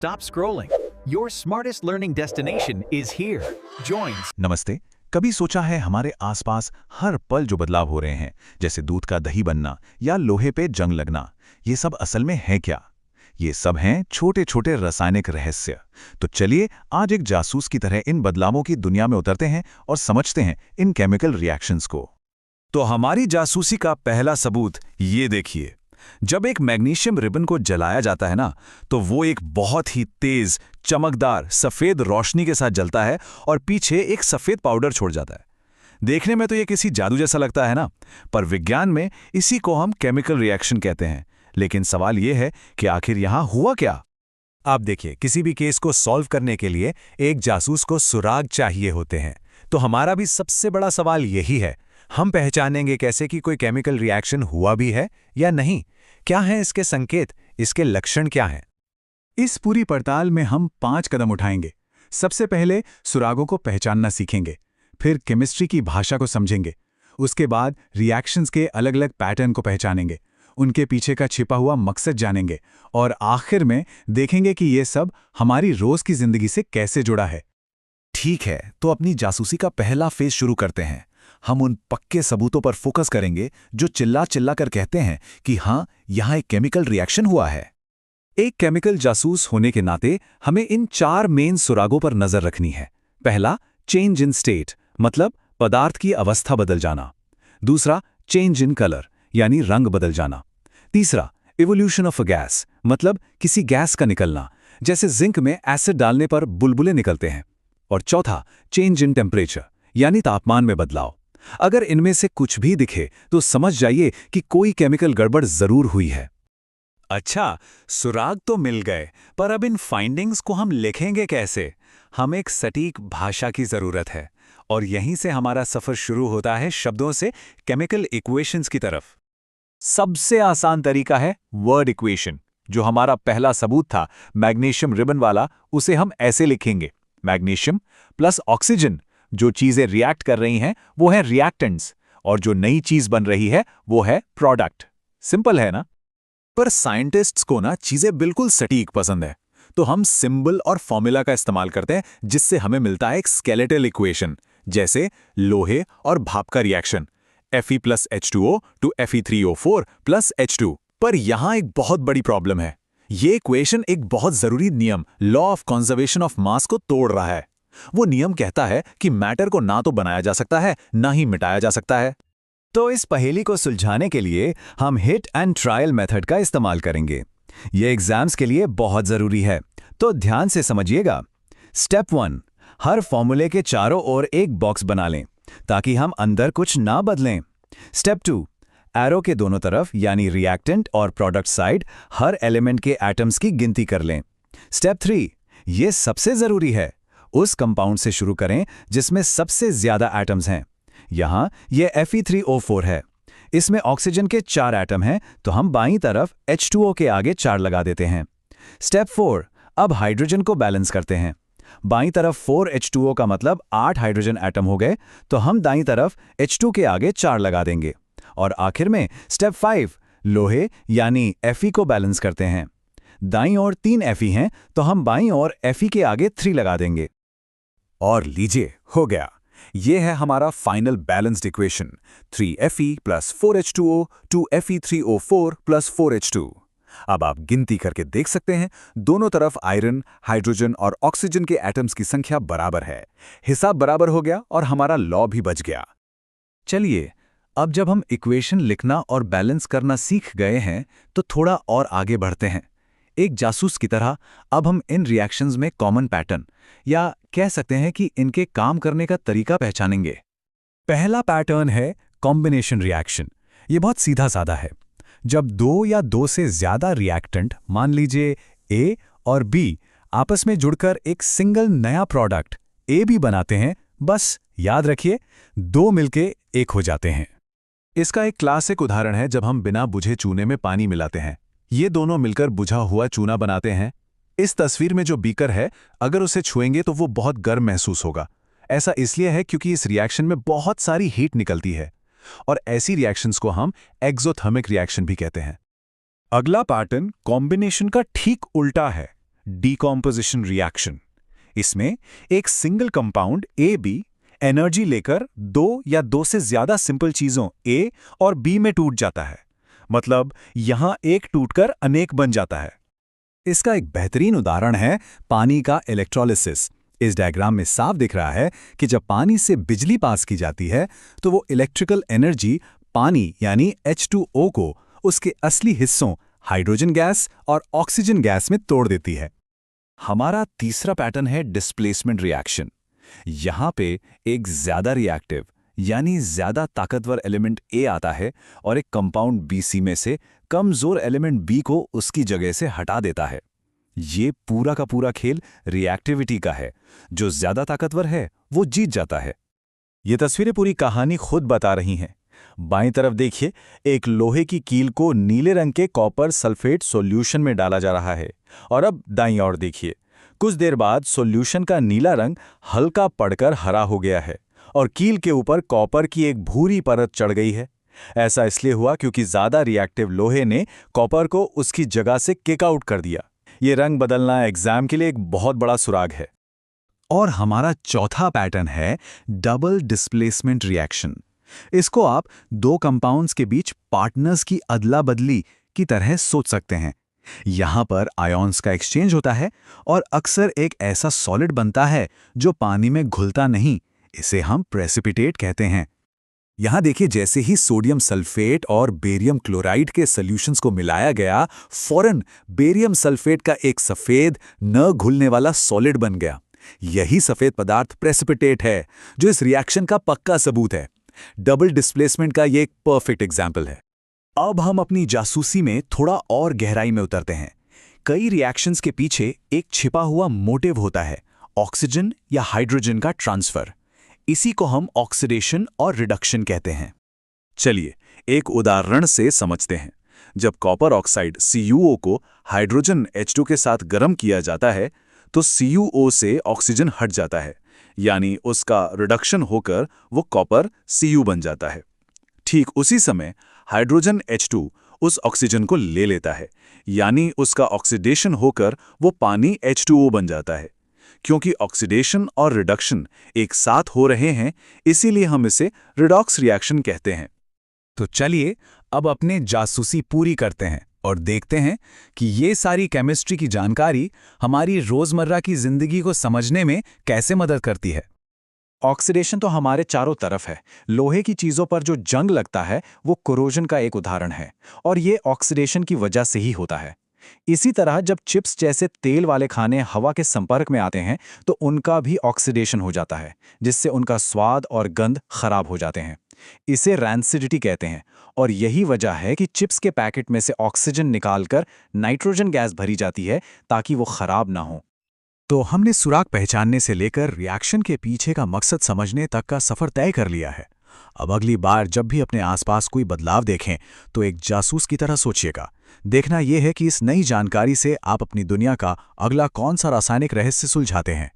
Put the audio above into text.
Stop scrolling. Your smartest learning destination is here. Join. नमस्ते। कभी सोचा है हमारे आसपास हर पल जो बदलाव हो रहे हैं, जैसे दूध का दही बनना या लोहे पे जंग लगना, ये सब असल में है क्या? ये सब हैं छोटे छोटे रासायनिक रहस्य। तो चलिए आज एक जासूस की तरह इन बदलावों की दुनिया में उतरते हैं और समझते हैं इन केमिकल रिएक्शंस को। तो हमारी जासूसी का पहला सबूत ये देखिए। जब एक मैग्नीशियम रिबन को जलाया जाता है ना, तो वो एक बहुत ही तेज चमकदार सफेद रोशनी के साथ जलता है और पीछे एक सफेद पाउडर छोड़ जाता है। देखने में तो ये किसी जादू जैसा लगता है ना, पर विज्ञान में इसी को हम केमिकल रिएक्शन कहते हैं। लेकिन सवाल ये है कि आखिर यहां हुआ क्या? आप देखिए, किसी भी केस को सॉल्व करने के लिए एक जासूस को सुराग चाहिए होते हैं। तो हमारा भी सबसे बड़ा सवाल यही है, हम पहचानेंगे कैसे कि कोई केमिकल रिएक्शन हुआ भी है या नहीं? क्या हैं इसके संकेत, इसके लक्षण क्या हैं? इस पूरी पड़ताल में हम 5 कदम उठाएंगे। सबसे पहले सुरागों को पहचानना सीखेंगे, फिर केमिस्ट्री की भाषा को समझेंगे, उसके बाद रिएक्शंस के अलग अलग पैटर्न को पहचानेंगे, उनके पीछे का छिपा हुआ मकसद जानेंगे और आखिर में देखेंगे कि ये सब हमारी रोज की जिंदगी से कैसे जुड़ा है। ठीक है, तो अपनी जासूसी का पहला फेज शुरू करते हैं। हम उन पक्के सबूतों पर फोकस करेंगे जो चिल्ला चिल्ला कर कहते हैं कि हाँ, यहाँ एक केमिकल रिएक्शन हुआ है। एक केमिकल जासूस होने के नाते हमें इन 4 मेन सुरागों पर नजर रखनी है। पहला, चेंज इन स्टेट, मतलब पदार्थ की अवस्था बदल जाना। दूसरा, चेंज इन कलर, यानी रंग बदल जाना। तीसरा, इवोल्यूशन ऑफ अ गैस, मतलब किसी गैस का निकलना, जैसे जिंक में एसिड डालने पर बुलबुले निकलते हैं। और चौथा, चेंज इन टेम्परेचर, यानी तापमान में बदलाव। अगर इनमें से कुछ भी दिखे तो समझ जाइए कि कोई केमिकल गड़बड़ जरूर हुई है। अच्छा, सुराग तो मिल गए, पर अब इन फाइंडिंग्स को हम लिखेंगे कैसे? हम एक सटीक भाषा की जरूरत है, और यहीं से हमारा सफर शुरू होता है शब्दों से केमिकल इक्वेशंस की तरफ। सबसे आसान तरीका है वर्ड इक्वेशन। जो हमारा पहला सबूत था मैग्नीशियम रिबन वाला, उसे हम ऐसे लिखेंगे: मैग्नीशियम प्लस ऑक्सीजन, जो चीजें रिएक्ट कर रही हैं वो है रिएक्टेंट्स, और जो नई चीज बन रही है वो है प्रोडक्ट। सिंपल है ना? पर साइंटिस्ट्स को ना चीजें बिल्कुल सटीक पसंद है, तो हम सिंबल और फॉर्मूला का इस्तेमाल करते हैं, जिससे हमें मिलता है एक स्केलेटल इक्वेशन, जैसे लोहे और भाप का reaction Fe plus H2O to Fe3O4 plus H2। पर यहां एक बहुत बड़ी प्रॉब्लम है। ये इक्वेशन एक बहुत जरूरी नियम, law of conservation of mass को तोड़ रहा है। वो नियम कहता है कि मैटर को ना तो बनाया जा सकता है, ना ही मिटाया जा सकता है। तो इस पहेली को सुलझाने के लिए हम हिट एंड ट्रायल मेथड का इस्तेमाल करेंगे। ये एग्जाम्स के लिए बहुत जरूरी है, तो ध्यान से समझिएगा। स्टेप 1, हर फॉर्मूले के चारों ओर एक बॉक्स बना लें ताकि हम अंदर कुछ ना बदलें। स्टेप 2, एरो के दोनों तरफ यानी रिएक्टेंट और प्रोडक्ट साइड हर एलिमेंट के एटम्स की गिनती कर लें। स्टेप 3, ये सबसे जरूरी है, उस कंपाउंड से शुरू करें जिसमें सबसे ज्यादा एटम्स हैं। यहां ये Fe3O4 है। इसमें ऑक्सीजन के 4 एटम हैं, तो हम बाईं तरफ H2O के आगे 4 लगा देते हैं। स्टेप 4, अब हाइड्रोजन को बैलेंस करते हैं। बाईं तरफ 4H2O का मतलब 8 हाइड्रोजन एटम हो गए, तो हम दाईं तरफ H2 के आगे 4 लगा देंगे। और आखिर में स्टेप 5, लोहे यानी Fe को बैलेंस करते हैं। दाईं ओर 3 Fe हैं, तो हम बाईं ओर Fe के आगे 3 लगा देंगे। और लीजिए, हो गया। ये है हमारा final balanced equation, 3Fe plus 4H2O to Fe3O4 plus 4H2। अब आप गिनती करके देख सकते हैं, दोनों तरफ आयरन, हाइड्रोजन और ऑक्सीजन के एटम्स की संख्या बराबर है। हिसाब बराबर हो गया और हमारा लॉ भी बच गया। चलिए, अब जब हम इक्वेशन लिखना और बैलेंस करना सीख गए हैं, तो थोड़ा और आगे बढ़ते हैं। एक जासूस की तरह अब हम इन रिएक्शंस में कॉमन पैटर्न, या कह सकते हैं कि इनके काम करने का तरीका पहचानेंगे। पहला पैटर्न है कॉम्बिनेशन रिएक्शन। ये बहुत सीधा साधा है। जब 2 या 2 से ज्यादा रिएक्टेंट, मान लीजिए A और B, आपस में जुड़कर एक सिंगल नया प्रोडक्ट AB बनाते हैं, बस याद रखिए 2 मिलके 1 हो जाते हैं। इसका एक क्लासिक उदाहरण है जब हम बिना बुझे चूने में पानी मिलाते हैं। ये दोनों मिलकर बुझा हुआ चूना बनाते हैं। इस तस्वीर में जो बीकर है, अगर उसे छुएंगे तो वो बहुत गर्म महसूस होगा। ऐसा इसलिए है क्योंकि इस रिएक्शन में बहुत सारी हीट निकलती है, और ऐसी रिएक्शंस को हम एक्सोथर्मिक रिएक्शन भी कहते हैं। अगला पैटर्न कॉम्बिनेशन का ठीक उल्टा है। Decomposition reaction. इसमें एक सिंगल कंपाउंड AB एनर्जी लेकर दो या दो से ज्यादा सिंपल चीजों A और B में टूट जाता है। मतलब यहां एक टूटकर अनेक बन जाता है। इसका एक बेहतरीन उदाहरण है पानी का इलेक्ट्रोलिसिस। इस डायग्राम में साफ दिख रहा है कि जब पानी से बिजली पास की जाती है तो वो इलेक्ट्रिकल एनर्जी पानी यानी H2O को उसके असली हिस्सों हाइड्रोजन गैस और ऑक्सीजन गैस में तोड़ देती है। हमारा तीसरा पैटर्न है डिस्प्लेसमेंट रिएक्शन। यहां पे एक ज्यादा रिएक्टिव यानी ज्यादा ताकतवर एलिमेंट A आता है और एक कंपाउंड BC में से कमजोर एलिमेंट B को उसकी जगह से हटा देता है। ये पूरा का पूरा खेल रिएक्टिविटी का है। जो ज्यादा ताकतवर है वो जीत जाता है। ये तस्वीरें पूरी कहानी खुद बता रही हैं। बाईं तरफ देखिए, एक लोहे की कील को नीले रंग के कॉपर सल्फेट सॉल्यूशन में डाला जा रहा है और अब दाईं ओर देखिए, कुछ देर बाद सॉल्यूशन का नीला रंग हल्का पड़कर हरा हो गया है और कील के ऊपर कॉपर की एक भूरी परत चढ़ गई है। ऐसा इसलिए हुआ क्योंकि ज्यादा रिएक्टिव लोहे ने कॉपर को उसकी जगह से किक आउट कर दिया। ये रंग बदलना एग्जाम के लिए एक बहुत बड़ा सुराग है। और हमारा चौथा पैटर्न है डबल डिस्प्लेसमेंट रिएक्शन। इसको आप दो कंपाउंड्स के बीच पार्टनर्स की अदला बदली की तरह सोच सकते हैं। यहां पर आयॉन्स का एक्सचेंज होता है और अक्सर एक ऐसा सॉलिड बनता है जो पानी में घुलता नहीं। इसे हम प्रेसिपिटेट कहते हैं। यहां देखिए, जैसे ही सोडियम सल्फेट और बेरियम क्लोराइड के सॉल्यूशंस को मिलाया गया, फौरन बेरियम सल्फेट का एक सफेद न घुलने वाला सॉलिड बन गया। यही सफेद पदार्थ प्रेसिपिटेट है, जो इस रिएक्शन का पक्का सबूत है। डबल डिस्प्लेसमेंट का ये एक परफेक्ट एग्जाम्पल है। अब हम अपनी जासूसी में थोड़ा और गहराई में उतरते हैं। कई रिएक्शंस के पीछे एक छिपा हुआ मोटिव होता है, ऑक्सीजन या हाइड्रोजन का ट्रांसफर। इसी को हम ऑक्सीडेशन और रिडक्शन कहते हैं। चलिए एक उदाहरण से समझते हैं। जब कॉपर ऑक्साइड CuO को हाइड्रोजन H2 के साथ गर्म किया जाता है तो CuO से ऑक्सीजन हट जाता है, यानी उसका रिडक्शन होकर वो कॉपर Cu बन जाता है। ठीक उसी समय हाइड्रोजन H2 उस ऑक्सीजन को ले लेता है, यानी उसका ऑक्सीडेशन होकर वो पानी H2O बन जाता है। क्योंकि ऑक्सीडेशन और रिडक्शन एक साथ हो रहे हैं, इसीलिए हम इसे रिडॉक्स रिएक्शन कहते हैं। तो चलिए अब अपने जासूसी पूरी करते हैं और देखते हैं कि ये सारी केमिस्ट्री की जानकारी हमारी रोजमर्रा की जिंदगी को समझने में कैसे मदद करती है। ऑक्सीडेशन तो हमारे चारों तरफ है। लोहे की चीजों पर जो जंग लगता है वो कोरोजन का एक उदाहरण है और ये ऑक्सीडेशन की वजह से ही होता है। इसी तरह जब चिप्स जैसे तेल वाले खाने हवा के संपर्क में आते हैं तो उनका भी ऑक्सीडेशन हो जाता है, जिससे उनका स्वाद और गंध खराब हो जाते हैं। इसे रैंसिडिटी कहते हैं और यही वजह है कि चिप्स के पैकेट में से ऑक्सीजन निकालकर नाइट्रोजन गैस भरी जाती है ताकि वो खराब ना हो। तो हमने सुराग पहचानने से लेकर रिएक्शन के पीछे का मकसद समझने तक का सफर तय कर लिया है। अब अगली बार जब भी अपने आसपास कोई बदलाव देखें तो एक जासूस की तरह सोचिएगा। देखना यह है कि इस नई जानकारी से आप अपनी दुनिया का अगला कौन सा रासायनिक रहस्य सुलझाते हैं।